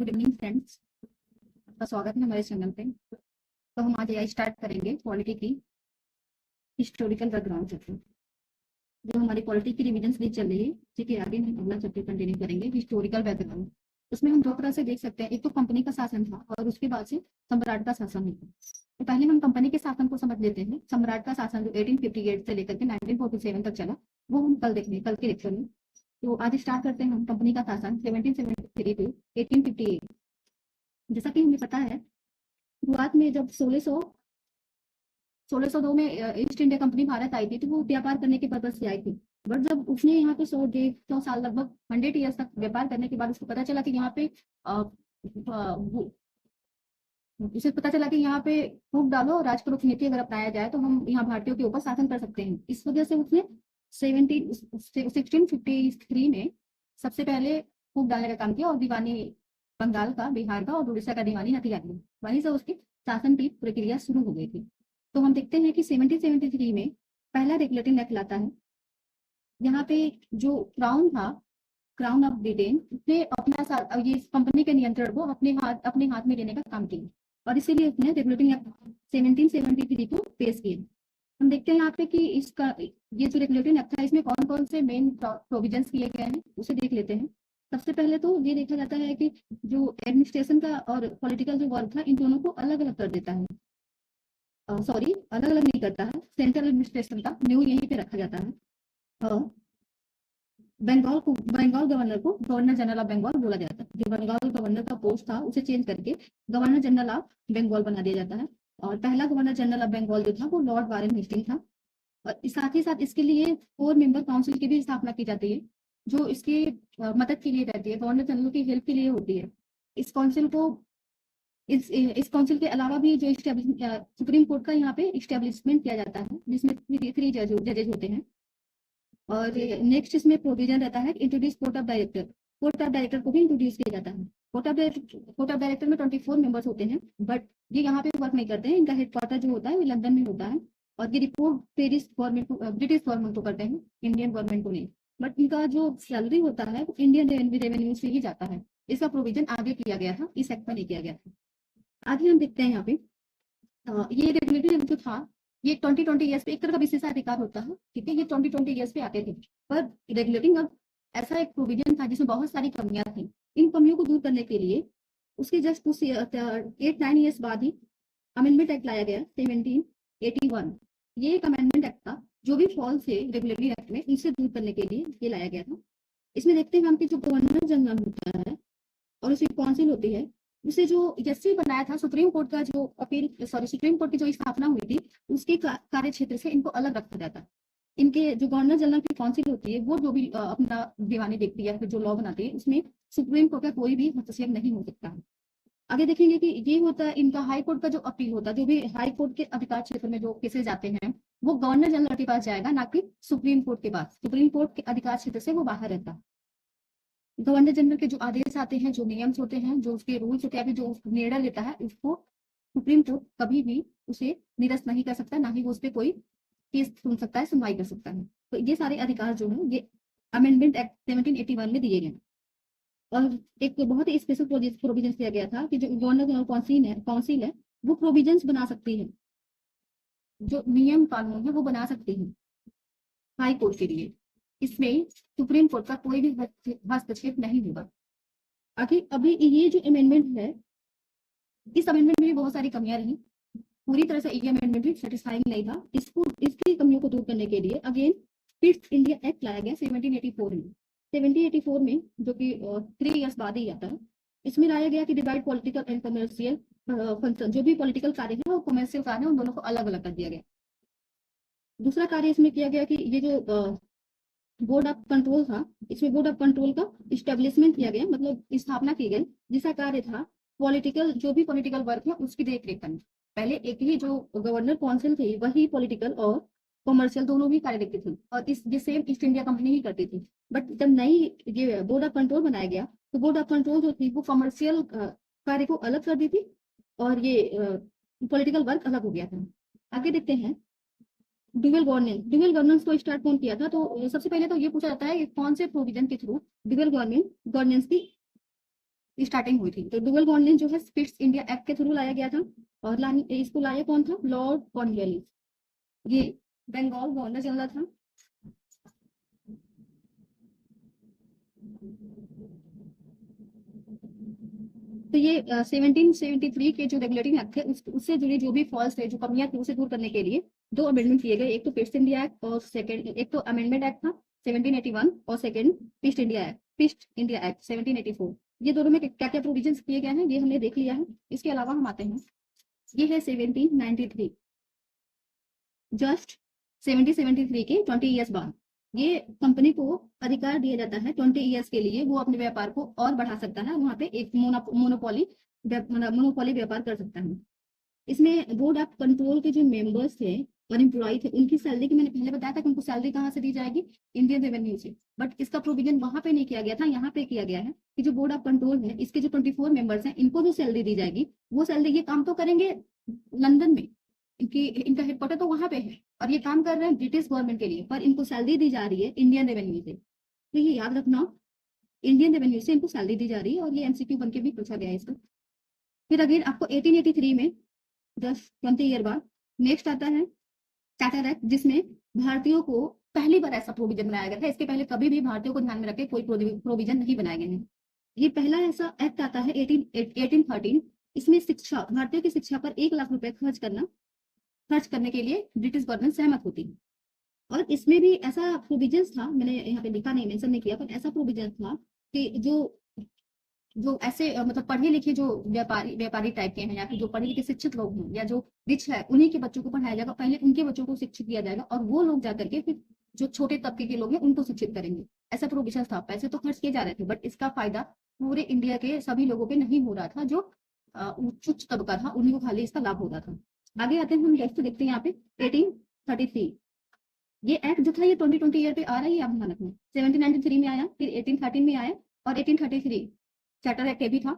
Good evening friends, आपका स्वागत है हमारे चैनल पे। तो हम आज स्टार्ट करेंगे पॉलिटी की हिस्टोरिकल बैकग्राउंड चैप्टर। जो हमारी पॉलिटी की रिवीजन सीरीज चल रही है, ठीक है, आगे हम अगला चैप्टर कंटिन्यू करेंगे हिस्टोरिकल बैकग्राउंड। उसमें हम दो तरह से देख सकते हैं, एक तो कंपनी का शासन था और उसके बाद से सम्राट का शासन है। तो पहले हम कंपनी के शासन को समझ लेते हैं। सम्राट का शासन जो 1858 से लेकर के 1947 तक चला, वो हम कल देखेंगे, कल के लेक्चर में। तो आज स्टार्ट करते हैं हम कंपनी का शासन 1773 टू 1858। जैसा कि हमें पता है, शुरुआत में जब 1602 में ईस्ट इंडिया कंपनी भारत आई थी, तो वो व्यापार करने के पर्पज से आई थी। बट जब उसने यहाँ पे 100 साल, लगभग 100 ईयर्स तक व्यापार करने के बाद उसको पता चला कि यहाँ पे उसे पता चला कि यहाँ पे फूट डालो और राजपुरोहित नीति अगर अपनाया जाए तो हम यहाँ भारतीयों के ऊपर शासन कर सकते हैं। इस वजह से उसने 1653 में सबसे पहले फूट डालने का काम किया और दीवानी बंगाल का, बिहार का और उड़ीसा का दीवानी हथियार लिया। वहीं से उसकी शासन की प्रक्रिया शुरू हो गई थी। तो हम देखते हैं कि 1773 में पहला रेगुलेटिंग एक्ट लाता है। यहाँ पे जो क्राउन था, क्राउन ऑफ ब्रिटेन, उसने अपना ये कंपनी के नियंत्रण को अपने हाथ में लेने का काम किया और इसीलिए उसने रेगुलेटिंग एक्ट 1773 को पेश किया। हम देखते हैं यहाँ पे कि इसका ये जो रेगुलेटिंग एक्ट था, इसमें कौन कौन से मेन प्रोविजंस किए गए हैं उसे देख लेते हैं। सबसे पहले तो ये देखा जाता है कि जो एडमिनिस्ट्रेशन का और पॉलिटिकल जो वर्क था, इन दोनों को अलग अलग कर देता है। सॉरी, अलग अलग नहीं करता है, सेंट्रल एडमिनिस्ट्रेशन का न्यू यहीं पे रखा जाता है। बंगाल गवर्नर को गवर्नर जनरल ऑफ बंगाल बोला जाता है। जो बंगाल गवर्नर का पोस्ट था उसे चेंज करके गवर्नर जनरल ऑफ बंगाल बना दिया जाता है। और पहला गवर्नर जनरल ऑफ बंगाल जो था वो लॉर्ड वारेन हेस्टिंग था। और साथ ही साथ इसके लिए 4 मेंबर काउंसिल की भी स्थापना की जाती है, जो इसकी मदद के लिए रहती है, गवर्नर जनरल की हेल्प के लिए होती है। इस काउंसिल को इस काउंसिल के अलावा भी जो सुप्रीम कोर्ट का यहाँ पे इस्टेब्लिशमेंट किया जाता है, जिसमें 3 जजेज होते हैं। और नेक्स्ट इसमें प्रोविजन रहता है introduce court of director. Court of director को भी इंट्रोड्यूस किया जाता है। कोर्ट ऑफ डायरेक्टर में 24 मेंबर्स होते हैं, बट ये यहाँ पे वर्क नहीं करते हैं। इनका हेडक्वार्टर जो होता है वो लंदन में होता है और ये रिपोर्ट ब्रिटिश गवर्नमेंट को करते हैं, इंडियन गवर्नमेंट को नहीं। बट इनका जो सैलरी होता है वो इंडियन रेवेन्यू से ही जाता है। इसका प्रोविजन आगे किया गया था, इस एक्ट में नहीं किया गया था। आगे हम देखते हैं यहाँ पे ये रेगुलेटरी जो था, ये 20 ईयर्स पे एक तरह का विशेषाधिकार होता है, ठीक है। ये 20 ईयर्स पे आते थे, पर रेगुलेटिंग अब ऐसा एक प्रोविजन था जिसमें बहुत सारी कमियां थी। इन कमियों को दूर करने के लिए उसके जस्ट 8-9 ईयर्स बाद ही अमेंडमेंट एक्ट लाया गया 1781। ये एक अमेंडमेंट एक्ट था जो भी फॉल्ट थे रेगुलेटरी एक्ट में, इसे दूर करने के लिए ये लाया गया था। इसमें देखते हैं हम कि जो गवर्नर जनरल होता है और उसकी काउंसिल होती है, उसे जो जस्टिस बनाया था, सुप्रीम कोर्ट का जो सुप्रीम कोर्ट की जो स्थापना हुई थी उसके कार्य क्षेत्र से इनको अलग रखा जाता है। इनके जो गवर्नर जनरल की काउंसिल होती है वो जो भी अपना दीवानी देखती है, जो लॉ बनाती है, उसमें सुप्रीम कोर्ट का कोई भी हस्तक्षेप नहीं हो सकता है। आगे देखेंगे कि ये होता है इनका हाई कोर्ट का जो अपील होता है, जो भी हाई कोर्ट के अधिकार क्षेत्र में जो केसेस जाते हैं वो गवर्नर जनरल के पास जाएगा, ना कि सुप्रीम कोर्ट के पास। सुप्रीम कोर्ट के अधिकार क्षेत्र से वो बाहर रहता है। गवर्नर जनरल के जो आदेश आते हैं, जो नियम्स होते हैं, जो उसके रूल्स होते हैं, जो निर्णय लेता है, उसको सुप्रीम कोर्ट कभी भी उसे निरस्त नहीं कर सकता, ना ही वो उस पर कोई केस सुन सकता है, सुनवाई कर सकता है। तो ये सारे अधिकार जो है ये अमेंडमेंट एक्ट 1781 में दिए गए। और एक बहुत ही स्पेशल प्रोविजन दिया गया था कि जो गवर्नर जनरल काउंसिल है वो प्रोविजंस बना सकती है, जो नियम कानून है वो बना सकती है हाई कोर्ट के लिए। इसमें सुप्रीम कोर्ट का कोई भी हस्तक्षेप नहीं होगा। अभी ये जो अमेंडमेंट है, इस अमेंडमेंट में भी बहुत सारी कमियां रही। पूरी तरह से ये अमेंडमेंट भी सेटिस्फाइंग नहीं था। इसकी कमियों को दूर करने के लिए अगेन फिफ्थ इंडिया एक्ट लाया गया 1784 में। 1784 में, जो कि 3 ईयर्स बाद ही आता है, इसमें लाया गया कि divide political and commercial function, जो भी पॉलिटिकल कार्य है और कमर्शियल कार्य है, उन दोनों को अलग अलग कर दिया गया। दूसरा कार्य इसमें किया गया कि ये जो बोर्ड ऑफ कंट्रोल था, इसमें बोर्ड ऑफ कंट्रोल का इस्टेब्लिशमेंट किया गया, मतलब स्थापना की गई, जिसका कार्य था पॉलिटिकल, जो भी पॉलिटिकल वर्क है उसकी देख रेख करना। पहले एक ही जो गवर्नर काउंसिल थी वही पॉलिटिकल और कमर्शियल दोनों भी कार्य देखती थी और ये सेम ईस्ट इंडिया कंपनी ही करती थी। बट जब नई ये बोर्ड ऑफ कंट्रोल बनाया गया तो बोर्ड ऑफ कंट्रोल जो थी वो कमर्शियल कार्य को अलग कर दी थी और ये पॉलिटिकल वर्क अलग हो गया था। आगे देखते हैं ड्यूअल गवर्नेंस को स्टार्ट कौन किया था। तो सबसे पहले तो ये पूछा जाता है कि कौन से प्रोविजन के थ्रू ड्यूअल गवर्नेंस की स्टार्टिंग हुई थी। तो डुअल गवर्नेंस जो है स्पिट्स इंडिया एक्ट के थ्रू लाया गया था, और इसको लाया कौन था? Lord Cornwallis. ये बंगाल गवर्नर जनरल था। तो ये 1773 के जो रेगुलेटिंग एक्ट थे उससे जुड़ी जो भी फॉल्स थे, जो कमियां थी, उसे दूर करने के लिए दो अमेंडमेंट किए गए। एक तो पिस्ट इंडिया एक्ट और सेकंड, एक तो अमेंडमेंट एक्ट था 1781 और सेकंड पिस्ट इंडिया एक्ट 1784। ये दोनों में क्या क्या प्रोविजंस किए गए हैं ये हमने देख लिया है। इसके अलावा हम आते हैं, ये है 1793, जस्ट 1773 के 20 ईयर्स बाद ये कंपनी को अधिकार दिया जाता है 20 ईयर्स के लिए, वो अपने व्यापार को और बढ़ा सकता है, वहां पे एक मोनोपोली व्यापार कर सकता है। इसमें बोर्ड ऑफ कंट्रोल के जो मेंबर्स थे और एम्प्लॉय थे, उनकी सैलरी की मैंने पहले बताया था कि उनको सैलरी कहाँ से दी जाएगी? इंडियन रेवेन्यू से। बट इसका प्रोविजन वहां पे नहीं किया गया था, यहाँ पे किया गया है कि जो बोर्ड ऑफ कंट्रोल है, इसके जो 24 मेंबर्स हैं, इनको जो सैलरी दी जाएगी, वो सैलरी, ये काम तो करेंगे लंदन में, इनका हेडक्वार्टर तो वहां पे है, और ये काम कर रहे हैं ब्रिटिश गवर्नमेंट के लिए, पर इनको सैलरी दी जा रही है इंडियन रेवेन्यू से। तो ये याद रखना, इंडियन रेवेन्यू से इनको सैलरी दी जा रही है, और ये एमसीक्यू बन के भी पूछा गया है इसको। फिर अगेन आपको 1883 में 20 ईयर बाद नेक्स्ट आता है चार्टर एक्ट, जिसमें भारतीयों को पहली बार ऐसा प्रोविजन बनाया गया था। इसके पहले कभी भी भारतीयों को ध्यान में रखे कोई प्रोविजन नहीं बनाए गए हैं। ये पहला ऐसा एक्ट आता है 1813। इसमें शिक्षा, भारतीयों की शिक्षा पर 1 लाख रुपए खर्च करने के लिए ब्रिटिश गवर्नमेंट सहमत होती है। और इसमें भी ऐसा प्रोविजन था, मैंने यहाँ पे लिखा नहीं, मेंशन नहीं किया, पर ऐसा प्रोविजन था कि जो जो ऐसे मतलब पढ़े लिखे जो व्यापारी टाइप के हैं, या फिर जो पढ़े लिखे शिक्षित लोग हैं, या जो रिच है, उन्हीं के बच्चों को पढ़ाया जाएगा। पहले उनके बच्चों को शिक्षित किया जाएगा, और वो लोग जाकर के फिर जो छोटे तबके के लोग हैं उनको शिक्षित करेंगे। ऐसा प्रोविजन था। पैसे तो खर्च किए जा रहे थे, बट इसका फायदा पूरे इंडिया के सभी लोगों पे नहीं हो रहा था। जो उच्च तबका था, उन्हीं को खाली इसका लाभ हो रहा था। आगे आते हैं, हम नेक्स्ट देखते हैं यहाँ पे 1833। ये एक्ट जो था ये 2020 ईयर पे आ रहा है, ये आप ध्यान रखना। 1793 में आया, फिर 1813 में आया, और 1833 चार्टर एक्ट भी था।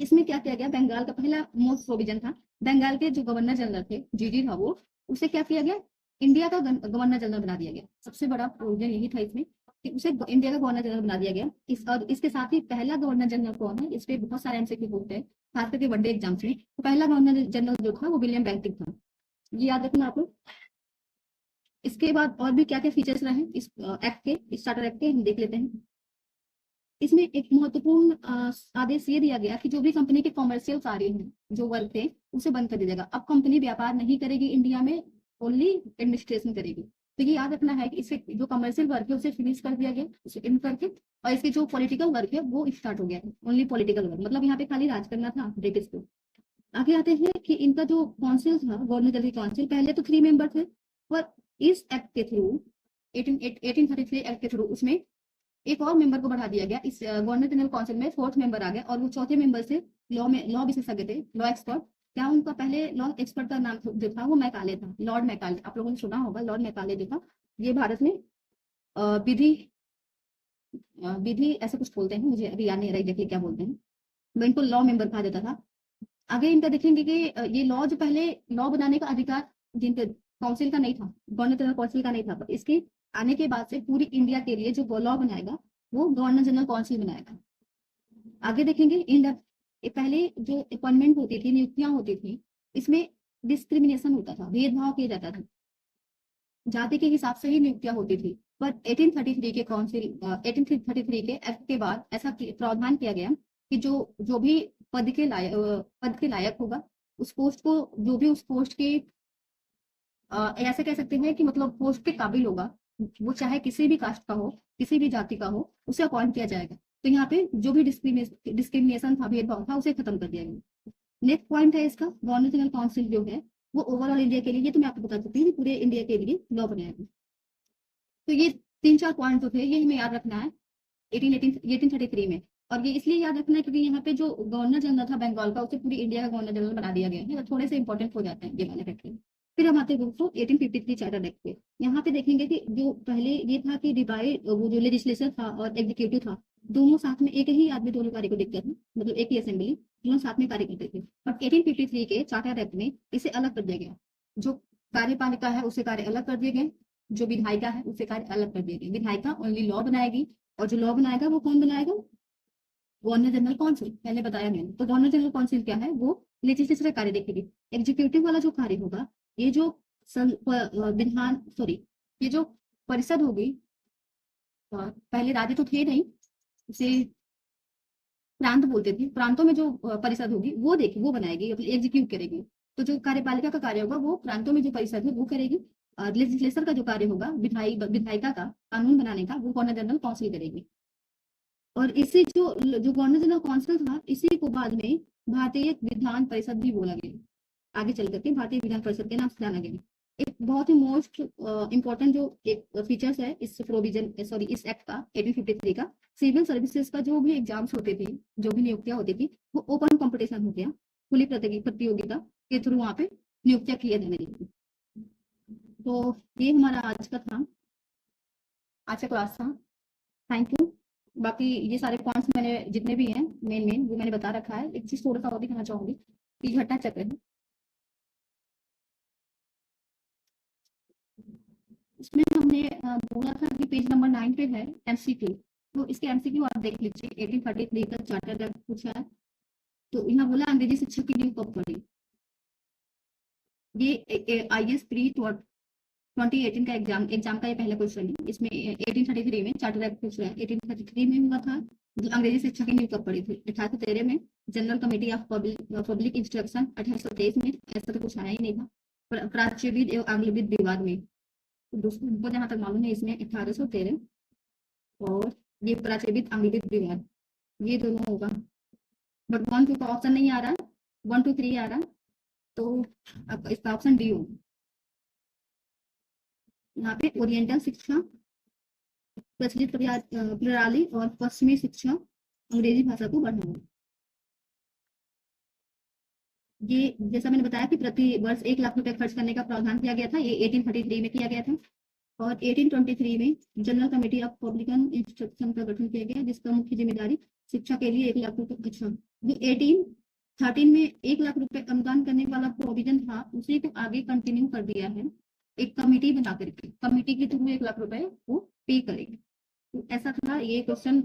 इसमें क्या किया गया? बंगाल का पहला मोस्ट प्रोविजन था। बंगाल के जो गवर्नर जनरल थे, जीडी था वो, उसे क्या किया गया? इंडिया का गवर्नर जनरल बना दिया गया। सबसे बड़ा प्रोविजन यही था इसमें कि उसे इंडिया का गवर्नर जनरल बना दिया गया। और इसके साथ ही पहला गवर्नर जनरल कौन है, इस पे बहुत सारे एमसीक्यू पूछते हैं, खास करके वनडे एग्जाम्स में। तो पहला गवर्नर जनरल जो था वो विलियम बेंटिक था, ये याद रखना आप लोग। इसके बाद और भी क्या क्या फीचर्स रहे इस एक्ट के, इस चार्टर एक्ट के, हम देख लेते हैं। इसमें एक महत्वपूर्ण आदेश ये दिया गया कि जो भी कंपनी के कॉमर्शियल कार्य हैं, जो वर्क थे, उसे बंद कर दिया जाएगा। अब कंपनी व्यापार नहीं करेगी इंडिया में, ओनली एडमिनिस्ट्रेशन करेगी। तो ये याद रखना है कि इससे जो कमर्शियल वर्क है उसे फिनिश कर दिया गया, उसे एंड करके, और इसके जो पॉलिटिकल वर्क है वो स्टार्ट हो गया है। ओनली पॉलिटिकल वर्क, मतलब यहाँ पे खाली राज करना था ब्रिटिश को। आगे आते हैं कि इनका जो काउंसिल था, गवर्नर जनरल काउंसिल, पहले तो 3 मेंबर थे, पर इस एक्ट के थ्रू 1833 एक्ट के थ्रू उसमें एक और मेंबर को बढ़ा दिया गया। इस गवर्नर जनरल काउंसिल में 4th मेंबर आ गया, और वो चौथे मेंबर से लॉ विशेषज्ञ थे, लॉ एक्सपर्ट। क्या उनका पहले लॉ एक्सपर्ट का नाम जो था वो मैकाले था, लॉर्ड मैकाले। आप लोगों ने सुना होगा लॉर्ड मैकाले जो था, ये भारत में विधि विधि ऐसे कुछ बोलते हैं, मुझे अभी याद नहीं आ रहा एग्जैक्टली क्या बोलते हैं, मैं इनको लॉ मेंबर कहा जाता था। आगे इनका देखेंगे कि ये लॉ जो पहले लॉ बनाने का अधिकार जिनके काउंसिल का नहीं था, गवर्नर जनरल काउंसिल का नहीं था, पर इसके आने के बाद से पूरी इंडिया के लिए जो लॉ बनाएगा वो गवर्नर जनरल काउंसिल बनाएगा। आगे देखेंगे पहले जो अपॉइंटमेंट होती थी, नियुक्तियां होती थी, इसमें डिस्क्रिमिनेशन होता था, भेदभाव किया जाता था, जाति के हिसाब से ही नियुक्तियां होती थी। पर 1833 के काउंसिल 1833 के एक्ट के बाद ऐसा प्रावधान किया गया कि जो भी पद के लायक होगा, उस पोस्ट को, जो भी उस पोस्ट के ऐसे कह सकते हैं कि मतलब पोस्ट के काबिल होगा, वो चाहे किसी भी कास्ट का हो, किसी भी जाति का हो, उसे अपॉइंट किया जाएगा। तो यहाँ पे जो भी डिस्क्रिमिनेशन था, भेदभाव था, उसे खत्म कर दिया गया। नेक्स्ट पॉइंट है इसका, गवर्नर जनरल काउंसिल जो है वो ओवरऑल इंडिया के लिए, ये तो मैं आपको बता सकती हूँ, पूरे इंडिया के लिए लॉ बनाएगा। तो ये 3-4 पॉइंट जो थे ये हमें याद रखना है 1833 में। और ये इसलिए याद रखना है क्योंकि यहाँ पे जो गवर्नर जनरल था बंगाल का, उसे पूरी इंडिया का गवर्नर जनरल बना दिया गया है, थोड़े से इंपॉर्टेंट हो जाते हैं ये वाले फैक्टर। फिर हम आते हैं दोस्तों 1853 चार्टर एक्ट पे। यहाँ पे देखेंगे कि जो पहले ये था कि डिवाइड, वो जो लेजिस्लेचर था और एग्जीक्यूटिव था, दोनों साथ में, एक ही आदमी दोनों कार्य को देखता था, मतलब एक ही असेंबली, दोनों साथ में कार्य करते थे। बट 1853 के चार्टर एक्ट में इसे अलग कर दिया गया। जो कार्यपालिका है उसे कार्य अलग कर दिए गए, जो विधायिका है उसे कार्य अलग कर दिए गए। विधायिका ओनली लॉ बनाएगी, और जो लॉ बनाएगा वो कौन बनाएगा? गवर्नर जनरल काउंसिल पहले बताया मैंने। तो गवर्नर जनरल काउंसिल क्या है, वो लेजिस्लेचर कार्य देखेगी। एग्जीक्यूटिव वाला जो कार्य होगा, ये जो विधान सॉरी ये जो परिषद होगी, पहले राज्य तो थे नहीं, इसे प्रांत बोलते थे, प्रांतों में जो परिषद होगी वो बनाएगी, एग्जीक्यूट करेगी। तो जो कार्यपालिका का कार्य होगा वो प्रांतों में जो परिषद है वो करेगी। लेजिस्लेचर का जो कार्य होगा, विधायिका का कानून बनाने का, वो गवर्नर जनरल काउंसिल करेगी। और इसी जो जो गवर्नर जनरल काउंसिल था, इसी को बाद में भारतीय विधान परिषद भी बोला गया। आगे चल करके भारतीय विधान परिषद के नाम से जाना गया। एक बहुत ही मोस्ट इंपॉर्टेंट जो एक फीचर्स है इस प्रोविजन इस एक्ट का 1853 का, सिविल सर्विसेज का जो भी एग्जाम्स होते थे, जो भी नियुक्तियां होती थी, वो ओपन कंपटीशन हो गया, खुली प्रतियोगिता के थ्रू वहां पे नियुक्तियां किए जाने लगी। तो ये हमारा आज का क्लास था। Thank you. बाकी ये सारे पॉइंट्स मैंने जितने भी हैं मेन वो मैंने बता रखा है। एक चीज थोड़ा सा और दिखाना चाहूंगी कि घटना चक्र है, इसमें हमने बोला था कि पेज नंबर 9 पे है एमसीक्यू। तो इसके एमसीक्यू आप देख लीजिए। 1833 का चार्टर एक्ट पूछा है। तो यहाँ बोला अंग्रेजी शिक्षा की नींव कब पड़ी। ये IAS प्री 2018 का एग्जाम का ये पहला क्वेश्चन है। इसमें 1833 में चार्टर एक्ट पूछ रहा है। 1833 में हुआ था। अंग्रेजी शिक्षा की नींव कब पड़ी थी? 1813 में। General committee of public instruction 1823 में। ऐसा तो कुछ आया ही नहीं था। प्राच्यविद एवं आंग्लविद विवाद में, तो दोस्तों हमको जहां तक मालूम है इसमें 1813 और ये प्राच्यविद आंग्लविद विवाद, ये दोनों होगा। बट 1 2 का ऑप्शन नहीं आ रहा, 1 2 3 आ रहा, तो इसका ऑप्शन डी होगा। यहाँ पे ओरिएंटल शिक्षा, प्रचलित प्रणाली और पश्चिमी शिक्षा, अंग्रेजी भाषा को बढ़ावा। ये जैसा मैंने बताया कि प्रति वर्ष 1 लाख रुपए खर्च करने का प्रावधान किया गया था। ये 1833 में किया गया था। और 1823 में general committee of public instruction का गठन किया गया, जिसका मुख्य जिम्मेदारी शिक्षा के लिए 1 लाख रुपए। अच्छा, जो 1813 में 1 लाख रुपए अनुदान करने वाला प्रोविजन था, उसी को आगे कंटिन्यू कर दिया है। एक कमेटी बना करके, कमेटी के थ्रू 1 लाख रुपए वो पे करेगी। तो ऐसा था ये क्वेश्चन